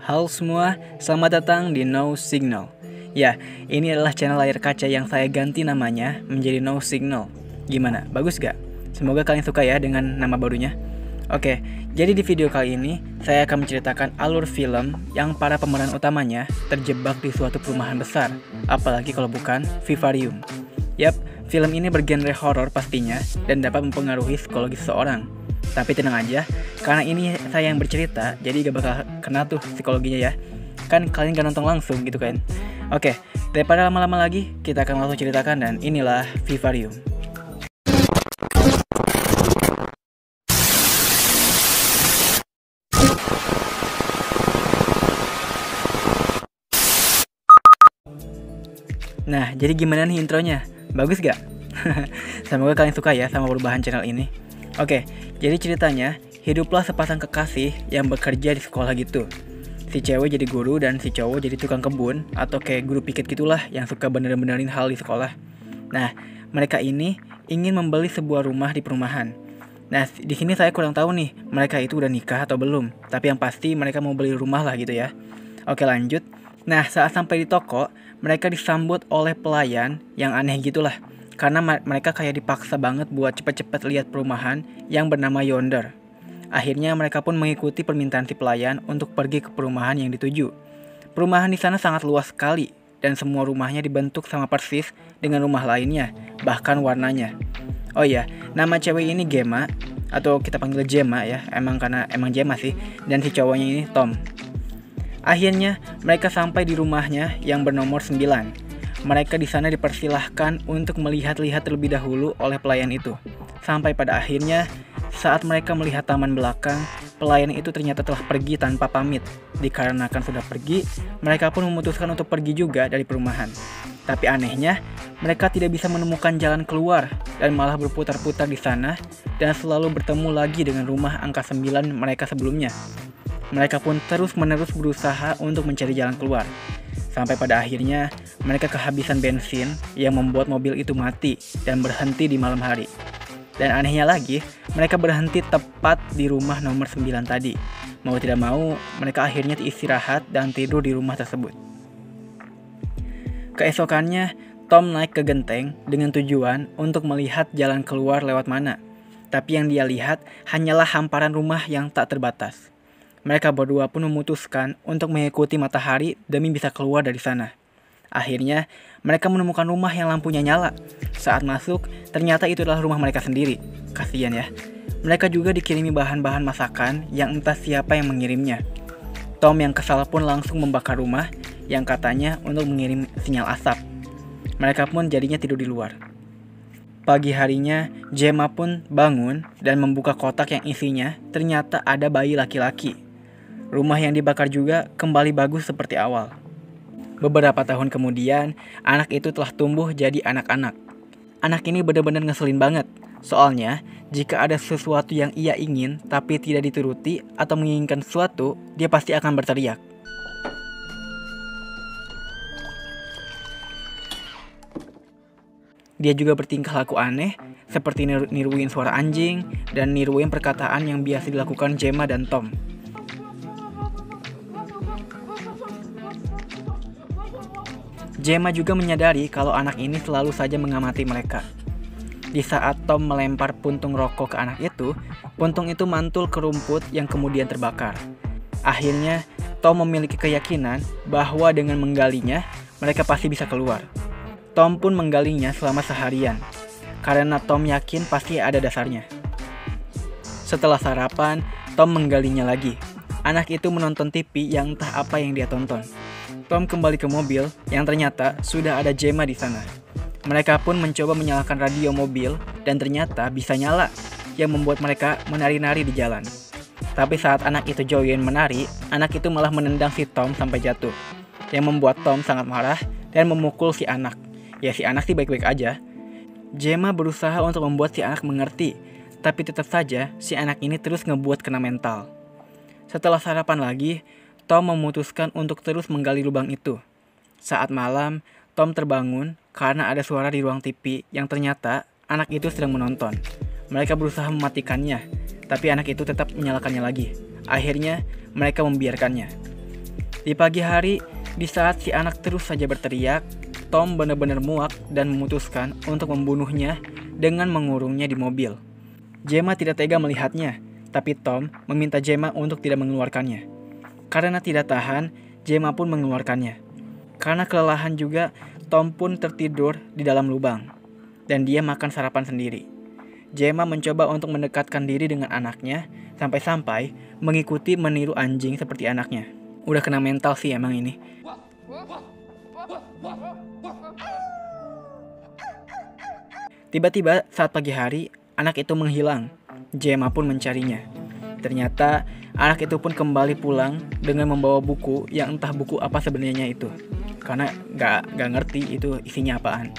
Halo semua, selamat datang di No Signal. Ya, ini adalah channel layar kaca yang saya ganti namanya menjadi No Signal. Gimana, bagus gak? Semoga kalian suka ya dengan nama barunya. Oke, jadi di video kali ini saya akan menceritakan alur film yang para pemeran utamanya terjebak di suatu perumahan besar, apalagi kalau bukan vivarium. Yap, film ini bergenre horor pastinya dan dapat mempengaruhi psikologi seseorang. Tapi tenang aja, karena ini saya yang bercerita, jadi gak bakal kena tuh psikologinya ya. Kan kalian gak nonton langsung gitu kan. Oke, daripada lama-lama lagi, kita akan langsung ceritakan dan inilah Vivarium. Nah, jadi gimana nih intronya? Bagus gak? Semoga kalian suka ya sama perubahan channel ini. Oke, jadi ceritanya, hiduplah sepasang kekasih yang bekerja di sekolah gitu. Si cewek jadi guru dan si cowok jadi tukang kebun atau kayak guru piket gitulah yang suka bener-benerin hal di sekolah. Nah, mereka ini ingin membeli sebuah rumah di perumahan. Nah, di sini saya kurang tahu nih, mereka itu udah nikah atau belum. Tapi yang pasti mereka mau beli rumah lah gitu ya. Oke, lanjut. Nah, saat sampai di toko, mereka disambut oleh pelayan yang aneh gitulah. Karena mereka kayak dipaksa banget buat cepet-cepet lihat perumahan yang bernama Yonder. Akhirnya mereka pun mengikuti permintaan si pelayan untuk pergi ke perumahan yang dituju. Perumahan di sana sangat luas sekali dan semua rumahnya dibentuk sama persis dengan rumah lainnya, bahkan warnanya. Oh iya, nama cewek ini Gemma atau kita panggil Gemma ya, emang Gemma sih, dan si cowoknya ini Tom. Akhirnya mereka sampai di rumahnya yang bernomor 9. Mereka di sana dipersilahkan untuk melihat-lihat terlebih dahulu oleh pelayan itu. Sampai pada akhirnya, saat mereka melihat taman belakang, pelayan itu ternyata telah pergi tanpa pamit. Dikarenakan sudah pergi, mereka pun memutuskan untuk pergi juga dari perumahan. Tapi anehnya, mereka tidak bisa menemukan jalan keluar dan malah berputar-putar di sana dan selalu bertemu lagi dengan rumah angka 9 mereka sebelumnya. Mereka pun terus-menerus berusaha untuk mencari jalan keluar. Sampai pada akhirnya, mereka kehabisan bensin yang membuat mobil itu mati dan berhenti di malam hari. Dan anehnya lagi, mereka berhenti tepat di rumah nomor 9 tadi. Mau tidak mau, mereka akhirnya istirahat dan tidur di rumah tersebut. Keesokannya, Tom naik ke genteng dengan tujuan untuk melihat jalan keluar lewat mana. Tapi yang dia lihat hanyalah hamparan rumah yang tak terbatas. Mereka berdua pun memutuskan untuk mengikuti matahari demi bisa keluar dari sana. Akhirnya, mereka menemukan rumah yang lampunya nyala. Saat masuk, ternyata itu adalah rumah mereka sendiri. Kasian ya. Mereka juga dikirimi bahan-bahan masakan yang entah siapa yang mengirimnya. Tom yang kesal pun langsung membakar rumah yang katanya untuk mengirim sinyal asap. Mereka pun jadinya tidur di luar. Pagi harinya, Gemma pun bangun dan membuka kotak yang isinya ternyata ada bayi laki-laki. Rumah yang dibakar juga kembali bagus seperti awal. Beberapa tahun kemudian, anak itu telah tumbuh jadi anak-anak. Anak ini benar-benar ngeselin banget. Soalnya, jika ada sesuatu yang ia ingin tapi tidak dituruti atau menginginkan sesuatu, dia pasti akan berteriak. Dia juga bertingkah laku aneh, seperti niruin suara anjing dan niruin perkataan yang biasa dilakukan Gemma dan Tom. Gemma juga menyadari kalau anak ini selalu saja mengamati mereka. Di saat Tom melempar puntung rokok ke anak itu, puntung itu mantul ke rumput yang kemudian terbakar. Akhirnya, Tom memiliki keyakinan bahwa dengan menggalinya, mereka pasti bisa keluar. Tom pun menggalinya selama seharian, karena Tom yakin pasti ada dasarnya. Setelah sarapan, Tom menggalinya lagi. Anak itu menonton TV yang entah apa yang dia tonton. Tom kembali ke mobil yang ternyata sudah ada Gemma di sana. Mereka pun mencoba menyalakan radio mobil dan ternyata bisa nyala, yang membuat mereka menari-nari di jalan. Tapi saat anak itu join menari, anak itu malah menendang si Tom sampai jatuh, yang membuat Tom sangat marah dan memukul si anak. Ya si anak sih baik-baik aja. Gemma berusaha untuk membuat si anak mengerti, tapi tetap saja si anak ini terus ngebuat kena mental. Setelah sarapan lagi, Tom memutuskan untuk terus menggali lubang itu. Saat malam, Tom terbangun karena ada suara di ruang TV yang ternyata anak itu sedang menonton. Mereka berusaha mematikannya, tapi anak itu tetap menyalakannya lagi. Akhirnya, mereka membiarkannya. Di pagi hari, di saat si anak terus saja berteriak, Tom benar-benar muak dan memutuskan untuk membunuhnya dengan mengurungnya di mobil. Gemma tidak tega melihatnya, tapi Tom meminta Gemma untuk tidak mengeluarkannya. Karena tidak tahan, Gemma pun mengeluarkannya. Karena kelelahan juga, Tom pun tertidur di dalam lubang, dan dia makan sarapan sendiri. Gemma mencoba untuk mendekatkan diri dengan anaknya, sampai-sampai mengikuti meniru anjing seperti anaknya. Udah kena mental sih emang ini. Tiba-tiba saat pagi hari, anak itu menghilang. Gemma pun mencarinya. Ternyata anak itu pun kembali pulang dengan membawa buku yang entah buku apa sebenarnya itu. Karena gak ngerti itu isinya apaan.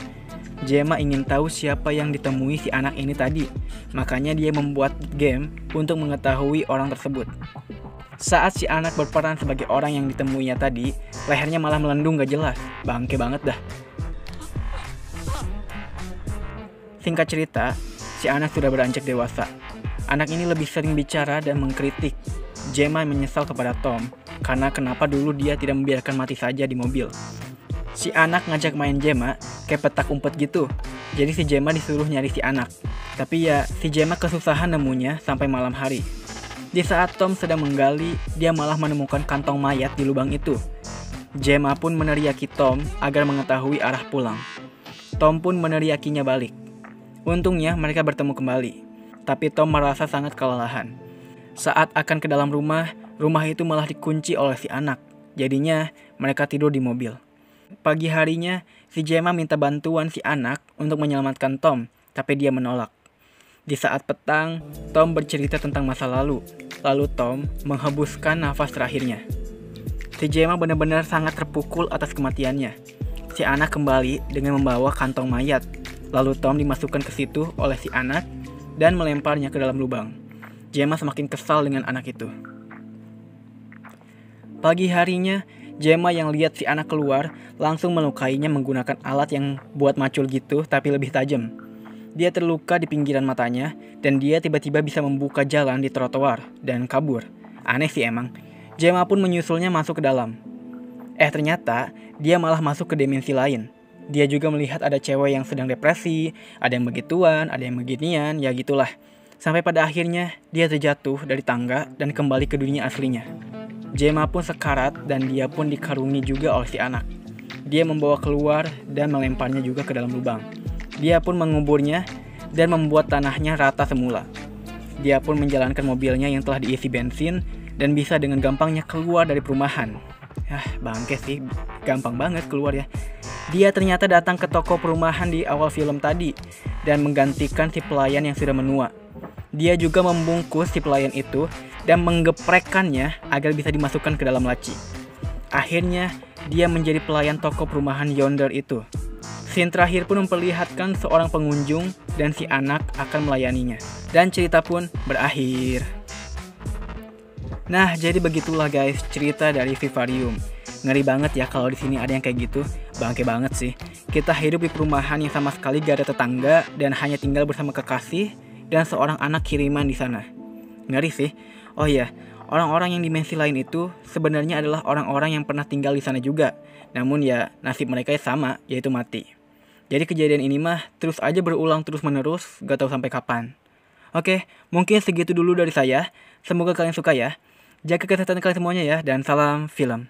Gemma ingin tahu siapa yang ditemui si anak ini tadi. Makanya dia membuat game untuk mengetahui orang tersebut. Saat si anak berperan sebagai orang yang ditemuinya tadi, lehernya malah melendung gak jelas. Bangke banget dah. Singkat cerita, si anak sudah beranjak dewasa. Anak ini lebih sering bicara dan mengkritik. Gemma menyesal kepada Tom, karena kenapa dulu dia tidak membiarkan mati saja di mobil. Si anak ngajak main Gemma kayak petak umpet gitu. Jadi si Gemma disuruh nyari si anak. Tapi ya, si Gemma kesusahan nemunya sampai malam hari. Di saat Tom sedang menggali, dia malah menemukan kantong mayat di lubang itu. Gemma pun meneriaki Tom agar mengetahui arah pulang. Tom pun meneriakinya balik. Untungnya mereka bertemu kembali. Tapi Tom merasa sangat kelelahan. Saat akan ke dalam rumah, rumah itu malah dikunci oleh si anak. Jadinya mereka tidur di mobil. Pagi harinya, si Gemma minta bantuan si anak untuk menyelamatkan Tom, tapi dia menolak. Di saat petang, Tom bercerita tentang masa lalu. Lalu Tom menghembuskan nafas terakhirnya. Si Gemma benar-benar sangat terpukul atas kematiannya. Si anak kembali dengan membawa kantong mayat. Lalu Tom dimasukkan ke situ oleh si anak dan melemparnya ke dalam lubang. Gemma semakin kesal dengan anak itu. Pagi harinya, Gemma yang lihat si anak keluar langsung melukainya menggunakan alat yang buat macul gitu tapi lebih tajam. Dia terluka di pinggiran matanya dan dia tiba-tiba bisa membuka jalan di trotoar dan kabur. Aneh sih emang. Gemma pun menyusulnya masuk ke dalam. Ternyata dia malah masuk ke dimensi lain. Dia juga melihat ada cewek yang sedang depresi, ada yang begituan, ada yang beginian, ya gitulah. Sampai pada akhirnya dia terjatuh dari tangga dan kembali ke dunia aslinya. Gemma pun sekarat dan dia pun dikarungi juga oleh si anak. Dia membawa keluar dan melemparnya juga ke dalam lubang. Dia pun menguburnya dan membuat tanahnya rata semula. Dia pun menjalankan mobilnya yang telah diisi bensin dan bisa dengan gampangnya keluar dari perumahan. Bangke sih, gampang banget keluar ya. Dia ternyata datang ke toko perumahan di awal film tadi dan menggantikan si pelayan yang sudah menua. Dia juga membungkus si pelayan itu dan menggeprekkannya agar bisa dimasukkan ke dalam laci. Akhirnya, dia menjadi pelayan toko perumahan yonder itu. Scene terakhir pun memperlihatkan seorang pengunjung dan si anak akan melayaninya. Dan cerita pun berakhir. Nah, jadi begitulah guys cerita dari Vivarium. Ngeri banget ya kalau di sini ada yang kayak gitu. Bangke banget sih. Kita hidup di perumahan yang sama sekali gak ada tetangga dan hanya tinggal bersama kekasih dan seorang anak kiriman di sana. Ngeri sih. Oh iya, orang-orang yang dimensi lain itu sebenarnya adalah orang-orang yang pernah tinggal di sana juga. Namun ya nasib mereka sama, yaitu mati. Jadi kejadian ini mah terus aja berulang terus-menerus, gak tahu sampai kapan. Oke, mungkin segitu dulu dari saya. Semoga kalian suka ya. Jaga kesehatan kalian semuanya ya, dan salam film.